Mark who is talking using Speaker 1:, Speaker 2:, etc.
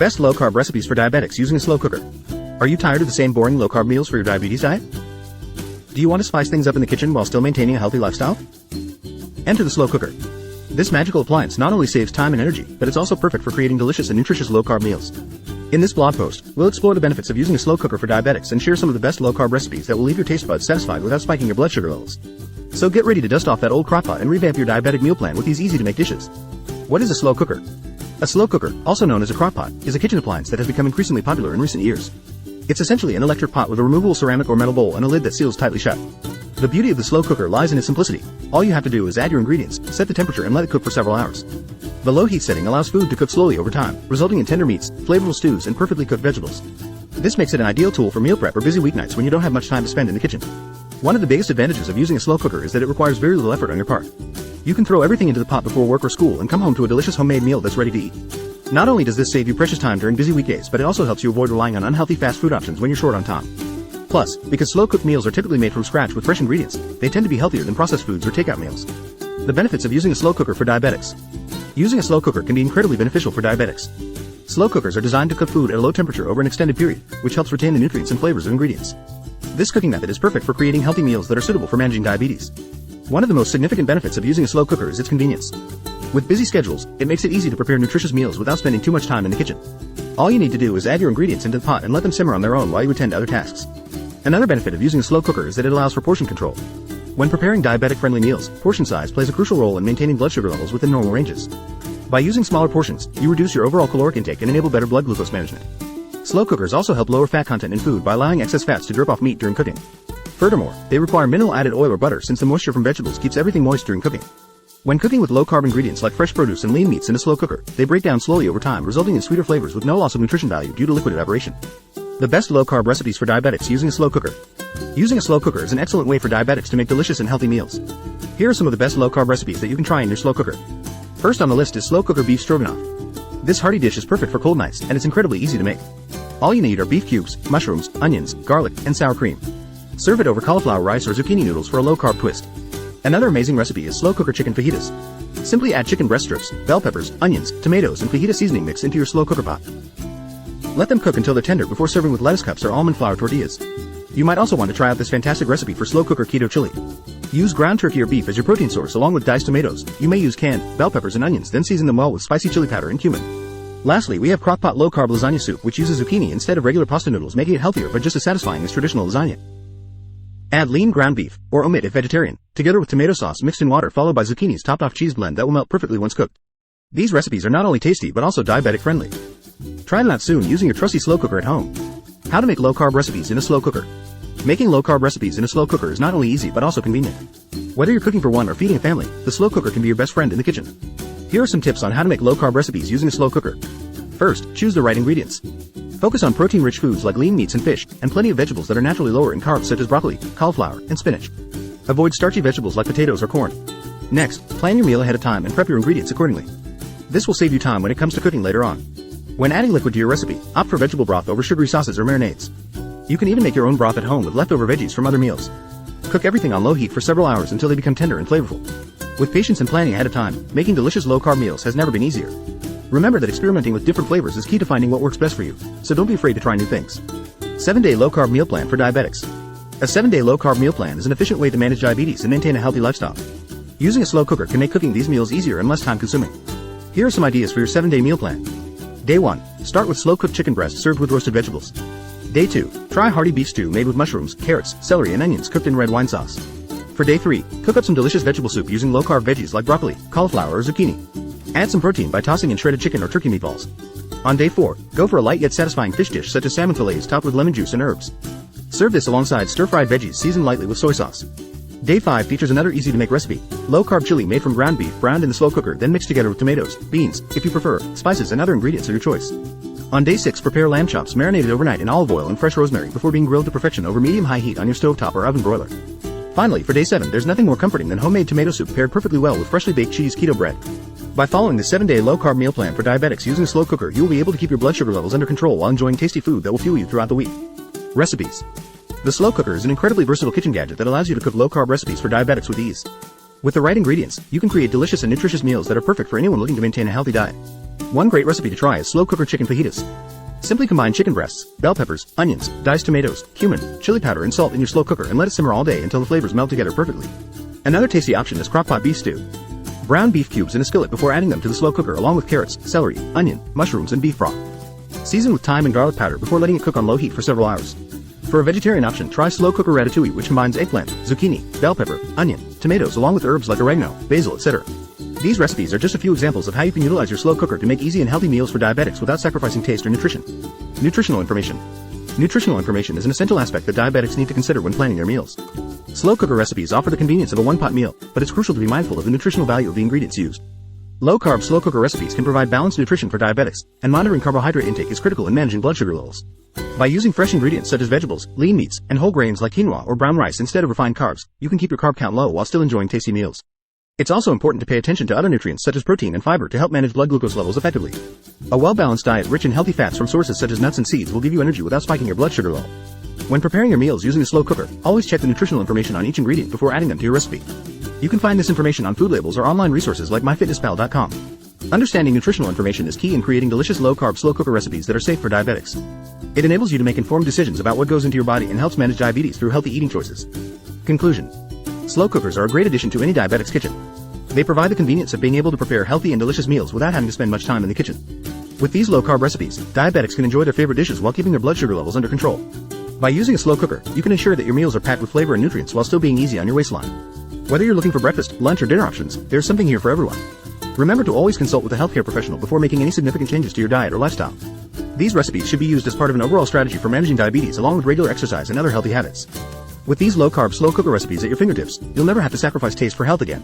Speaker 1: Best low-carb recipes for diabetics using a slow cooker. Are you tired of the same boring low-carb meals for your diabetes diet? Do you want to spice things up in the kitchen while still maintaining a healthy lifestyle? Enter the slow cooker. This magical appliance not only saves time and energy, but it's also perfect for creating delicious and nutritious low-carb meals. In this blog post, we'll explore the benefits of using a slow cooker for diabetics and share some of the best low-carb recipes that will leave your taste buds satisfied without spiking your blood sugar levels. So get ready to dust off that old crockpot and revamp your diabetic meal plan with these easy-to-make dishes. What is a slow cooker? A slow cooker, also known as a crockpot, is a kitchen appliance that has become increasingly popular in recent years. It's essentially an electric pot with a removable ceramic or metal bowl and a lid that seals tightly shut. The beauty of the slow cooker lies in its simplicity. All you have to do is add your ingredients, set the temperature and let it cook for several hours. The low heat setting allows food to cook slowly over time, resulting in tender meats, flavorful stews, and perfectly cooked vegetables. This makes it an ideal tool for meal prep or busy weeknights when you don't have much time to spend in the kitchen. One of the biggest advantages of using a slow cooker is that it requires very little effort on your part. You can throw everything into the pot before work or school and come home to a delicious homemade meal that's ready to eat. Not only does this save you precious time during busy weekdays, but it also helps you avoid relying on unhealthy fast food options when you're short on time. Plus, because slow-cooked meals are typically made from scratch with fresh ingredients, they tend to be healthier than processed foods or takeout meals. The benefits of using a slow cooker for diabetics. Using a slow cooker can be incredibly beneficial for diabetics. Slow cookers are designed to cook food at a low temperature over an extended period, which helps retain the nutrients and flavors of ingredients. This cooking method is perfect for creating healthy meals that are suitable for managing diabetes. One of the most significant benefits of using a slow cooker is its convenience. With busy schedules, it makes it easy to prepare nutritious meals without spending too much time in the kitchen. All you need to do is add your ingredients into the pot and let them simmer on their own while you attend to other tasks. Another benefit of using a slow cooker is that it allows for portion control. When preparing diabetic-friendly meals, portion size plays a crucial role in maintaining blood sugar levels within normal ranges. By using smaller portions, you reduce your overall caloric intake and enable better blood glucose management. Slow cookers also help lower fat content in food by allowing excess fats to drip off meat during cooking. Furthermore, they require minimal added oil or butter since the moisture from vegetables keeps everything moist during cooking. When cooking with low-carb ingredients like fresh produce and lean meats in a slow cooker, they break down slowly over time, resulting in sweeter flavors with no loss of nutrition value due to liquid evaporation. The best low-carb recipes for diabetics using a slow cooker. Using a slow cooker is an excellent way for diabetics to make delicious and healthy meals. Here are some of the best low-carb recipes that you can try in your slow cooker. First on the list is slow cooker beef stroganoff. This hearty dish is perfect for cold nights, and it's incredibly easy to make. All you need are beef cubes, mushrooms, onions, garlic, and sour cream. Serve it over cauliflower rice or zucchini noodles for a low-carb twist. Another amazing recipe is slow cooker chicken fajitas. Simply add chicken breast strips, bell peppers, onions, tomatoes, and fajita seasoning mix into your slow cooker pot. Let them cook until they're tender before serving with lettuce cups or almond flour tortillas. You might also want to try out this fantastic recipe for slow cooker keto chili. Use ground turkey or beef as your protein source along with diced tomatoes. You may use canned bell peppers and onions, then season them well with spicy chili powder and cumin. Lastly, we have crockpot low-carb lasagna soup, which uses zucchini instead of regular pasta noodles, making it healthier but just as satisfying as traditional lasagna. Add lean ground beef, or omit if vegetarian, together with tomato sauce mixed in water followed by zucchini's topped-off cheese blend that will melt perfectly once cooked. These recipes are not only tasty but also diabetic-friendly. Try them out soon using your trusty slow cooker at home. How to make low-carb recipes in a slow cooker. Making low-carb recipes in a slow cooker is not only easy but also convenient. Whether you're cooking for one or feeding a family, the slow cooker can be your best friend in the kitchen. Here are some tips on how to make low-carb recipes using a slow cooker. First, choose the right ingredients. Focus on protein-rich foods like lean meats and fish, and plenty of vegetables that are naturally lower in carbs such as broccoli, cauliflower, and spinach. Avoid starchy vegetables like potatoes or corn. Next, plan your meal ahead of time and prep your ingredients accordingly. This will save you time when it comes to cooking later on. When adding liquid to your recipe, opt for vegetable broth over sugary sauces or marinades. You can even make your own broth at home with leftover veggies from other meals. Cook everything on low heat for several hours until they become tender and flavorful. With patience and planning ahead of time, making delicious low-carb meals has never been easier. Remember that experimenting with different flavors is key to finding what works best for you, so don't be afraid to try new things. 7-Day Low-Carb Meal Plan for Diabetics. A 7-day low-carb meal plan is an efficient way to manage diabetes and maintain a healthy lifestyle. Using a slow cooker can make cooking these meals easier and less time-consuming. Here are some ideas for your 7-day meal plan. Day 1. Start with slow-cooked chicken breast served with roasted vegetables. Day 2. Try hearty beef stew made with mushrooms, carrots, celery, and onions cooked in red wine sauce. For Day 3, cook up some delicious vegetable soup using low-carb veggies like broccoli, cauliflower, or zucchini. Add some protein by tossing in shredded chicken or turkey meatballs. On Day 4, go for a light yet satisfying fish dish such as salmon fillets topped with lemon juice and herbs. Serve this alongside stir-fried veggies seasoned lightly with soy sauce. Day 5 features another easy-to-make recipe, low-carb chili made from ground beef browned in the slow cooker then mixed together with tomatoes, beans, if you prefer, spices, and other ingredients of your choice. On Day 6, prepare lamb chops marinated overnight in olive oil and fresh rosemary before being grilled to perfection over medium-high heat on your stovetop or oven broiler. Finally, for Day 7, there's nothing more comforting than homemade tomato soup paired perfectly well with freshly baked cheese keto bread. By following the 7-day low-carb meal plan for diabetics using a slow cooker, you will be able to keep your blood sugar levels under control while enjoying tasty food that will fuel you throughout the week. Recipes. The slow cooker is an incredibly versatile kitchen gadget that allows you to cook low-carb recipes for diabetics with ease. With the right ingredients, you can create delicious and nutritious meals that are perfect for anyone looking to maintain a healthy diet. One great recipe to try is slow cooker chicken fajitas. Simply combine chicken breasts, bell peppers, onions, diced tomatoes, cumin, chili powder and salt in your slow cooker and let it simmer all day until the flavors melt together perfectly. Another tasty option is crockpot beef stew. Brown beef cubes in a skillet before adding them to the slow cooker along with carrots, celery, onion, mushrooms and beef broth. Season with thyme and garlic powder before letting it cook on low heat for several hours. For a vegetarian option, try slow cooker ratatouille, which combines eggplant, zucchini, bell pepper, onion, tomatoes along with herbs like oregano, basil, etc. These recipes are just a few examples of how you can utilize your slow cooker to make easy and healthy meals for diabetics without sacrificing taste or nutrition. Nutritional information. Nutritional information is an essential aspect that diabetics need to consider when planning their meals. Slow cooker recipes offer the convenience of a one-pot meal, but it's crucial to be mindful of the nutritional value of the ingredients used. Low-carb slow cooker recipes can provide balanced nutrition for diabetics, and monitoring carbohydrate intake is critical in managing blood sugar levels. By using fresh ingredients such as vegetables, lean meats, and whole grains like quinoa or brown rice instead of refined carbs, you can keep your carb count low while still enjoying tasty meals. It's also important to pay attention to other nutrients such as protein and fiber to help manage blood glucose levels effectively. A well-balanced diet rich in healthy fats from sources such as nuts and seeds will give you energy without spiking your blood sugar level. When preparing your meals using a slow cooker, always check the nutritional information on each ingredient before adding them to your recipe. You can find this information on food labels or online resources like myfitnesspal.com. Understanding nutritional information is key in creating delicious low-carb slow cooker recipes that are safe for diabetics. It enables you to make informed decisions about what goes into your body and helps manage diabetes through healthy eating choices. Conclusion. Slow cookers are a great addition to any diabetic's kitchen. They provide the convenience of being able to prepare healthy and delicious meals without having to spend much time in the kitchen. With these low-carb recipes, diabetics can enjoy their favorite dishes while keeping their blood sugar levels under control. By using a slow cooker, you can ensure that your meals are packed with flavor and nutrients while still being easy on your waistline. Whether you're looking for breakfast, lunch, or dinner options, there's something here for everyone. Remember to always consult with a healthcare professional before making any significant changes to your diet or lifestyle. These recipes should be used as part of an overall strategy for managing diabetes along with regular exercise and other healthy habits. With these low-carb slow cooker recipes at your fingertips, you'll never have to sacrifice taste for health again.